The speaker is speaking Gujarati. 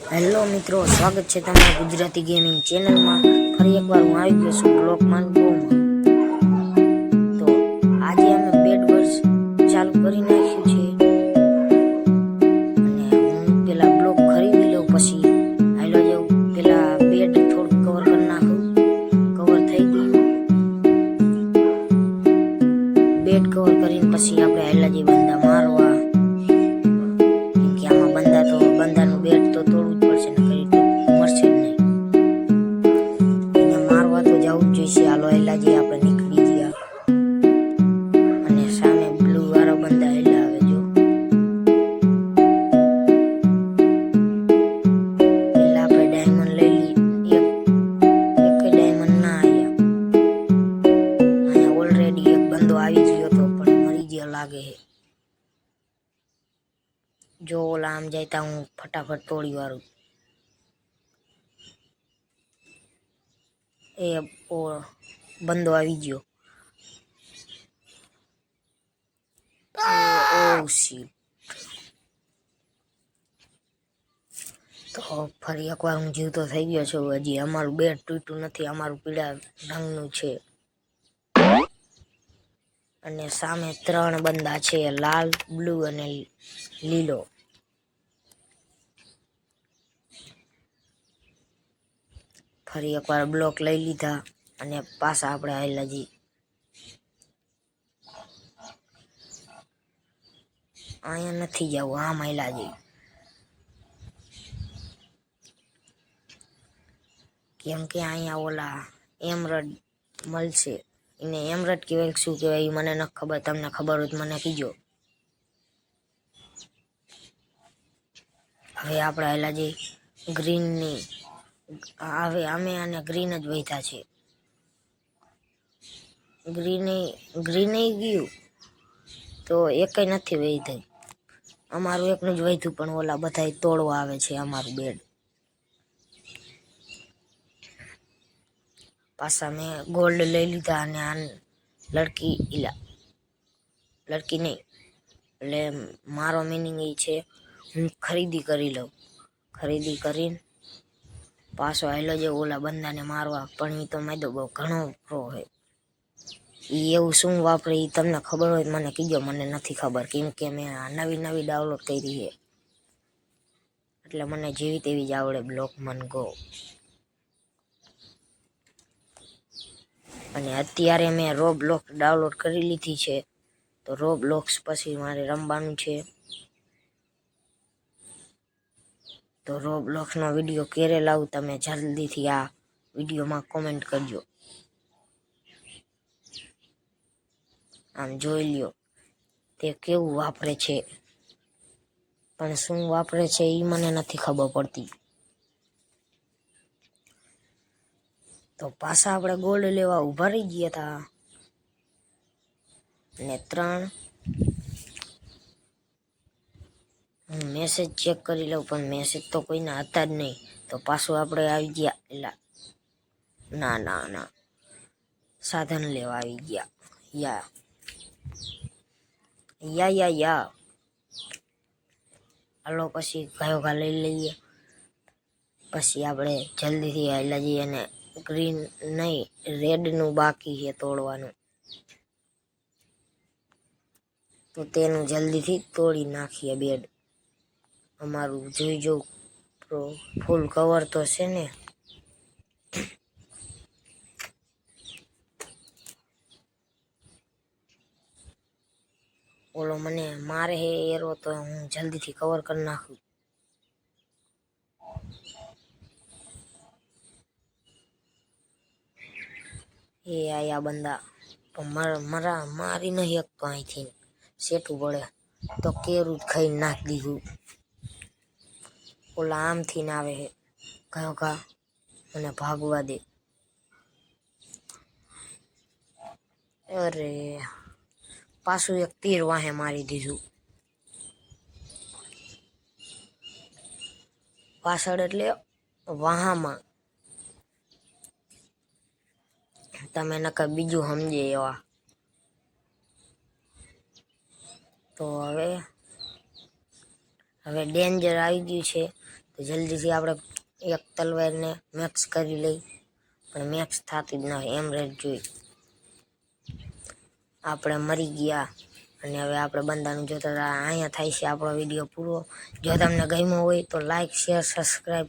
હેલો મિત્રો, સ્વાગત છે તમારા ગુજરાતી ગેમિંગ ચેનલમાં. ફરી એકવાર હું આવી ગયો છું બ્લોકમાન ગોમાં. તો આજે અમે બેડ વર્સ ચાલુ કરી નાખ્યું છે અને હું પેલા બ્લોક ખરીદી લઉં, પછી હાલો જવું પેલા બેડ થોડું કવર કરી નાખું. કવર થઈ ગયું, બેડ કવર કરીને પછી આપણે હાલા જઈએ બંદા મારવા. કેમ કે આમાં બંદાનું બેડ તો તોડવું જ પડશે, ને કરી મળશે જ નહીં. એને મારવા તો જવું જ જોઈશે. હાલો હાલા જઈએ, આપણે નીકળી ગયા. અને સામે બ્લુ વાળો બંદા હાલા આવે. જો પેલા આપણે ડાયમંડ લઈ લઈએ. એક ડાયમંડ ના આવ્યા. અહીંયા ઓલરેડી એક બંદો આવી ગયો તો પણ મરી ગયો લાગે છે. જો ઓલા આમ જાય તા હું ફટાફટ તોડી વાળું. એ બંદો આવી ગયો. ઓ શીટ. તો ફરી એકવાર હું જીવતો થઈ ગયો છું. હજી અમારું બેડ તૂટ્યું નથી. અમારું પીળા રંગનું છે અને સામે 3 બંદા છે, લાલ, બ્લુ અને લીલો. ફરી એકવાર બ્લોક લઈ લીધા અને પાછા આપણે હાલ્યા જઈએ. અહીંયા નથી જવું, આમ હાલ્યા જઈએ. કેમ કે અહીંયા ઓલા એમરડ મળશે. એને એમરડ કહેવાય શું કહેવાય મને ન ખબર. તમને ખબર હોય તો મને કીજો. હવે આપણે હાલ્યા જઈએ ગ્રીનની. હવે અમે આને ગ્રીન જ વહીતા છે. ગ્રીને ગયું તો એકય નથી વહીતું. અમારું એકનું જ વહીતું, પણ ઓલા બધા તોડવા આવે છે અમારું બેડ. પાછા મેં ગોલ્ડ લઈ લીધા અને આ લડકી નહીં, એટલે મારો મિનિંગ એ છે હું ખરીદી કરી લઉં. ખરીદી કરીને પાછો હાલો જે ઓલા બંદાને મારવા. પણ એ તો માયદો બહુ ઘણો પ્રો છે. એ એવું શું વાપરે એ તમને ખબર હોય મને કીજો. મને નથી ખબર, કેમ કે મેં નવી ડાઉનલોડ કરી છે, એટલે મને જેવી તેવી જ આવડે બ્લોકમાન ગો. અને અત્યારે મેં રોબ્લોક્સ ડાઉનલોડ કરી લીધી છે, તો રોબ્લોક્સ પછી મારે રમવાનું છે. તો રોબ્લોક્સનો વિડીયો ક્યારે લાવું તમે જલ્દીથી આ વિડીયોમાં કોમેન્ટ કરજો. આમ જોઈ લ્યો તે કેવું વાપરે છે, પણ શું વાપરે છે એ મને નથી ખબર પડતી. તો પાછા આપણે ગોલ્ડ લેવા ઊભા રહી ગયા હતા ને 3 હું મેસેજ ચેક કરી લઉં, પણ મેસેજ તો કોઈના હતા જ નહીં. તો પાછું આપણે આવી ગયા. એલા ના સાધન લેવા આવી ગયા. યા હાલો પછી ઘા લઈ લઈએ. પછી આપણે જલ્દીથી હાલ્યા જઈએ. અને ગ્રીન નહીં, રેડનું બાકી છે તોડવાનું, તો તેનું જલ્દીથી તોડી નાખીએ બેડ. અમારું જોઈ જો ફૂલ કવર તો છે ને. ઓલો મને મારે હે એરો, તો હું જલ્દીથી કવર કરી નાખું. એ આયા બંદા, પણ મારી નહીં શકતો. અહીંથી સેટું પડે તો કેરું જ ખાઈને નાખી દીધું. ઓલા આમથી ને આવે છે, ઘા મને ભાગવા દે. અરે પાછું એક તીર વાહે મારી દીધું. પાછળ એટલે વાહામાં. તમે નકર બીજું સમજે એવા. તો હવે ડેન્જર આવી ગયું છે, તો જલ્દીથી આપણે એક તલવારને મેક્સ કરી લઈ, પણ મેક્સ થતી જ ન હોય, એમ રેટ જોઈ આપણે મરી ગયા. અને હવે આપણે બંદાનું જોતા હતા. અહીંયા થાય છે આપણો વિડીયો પૂરો. જો તમને ગમ્યો હોય તો લાઈક, શેર, સબસ્ક્રાઈબ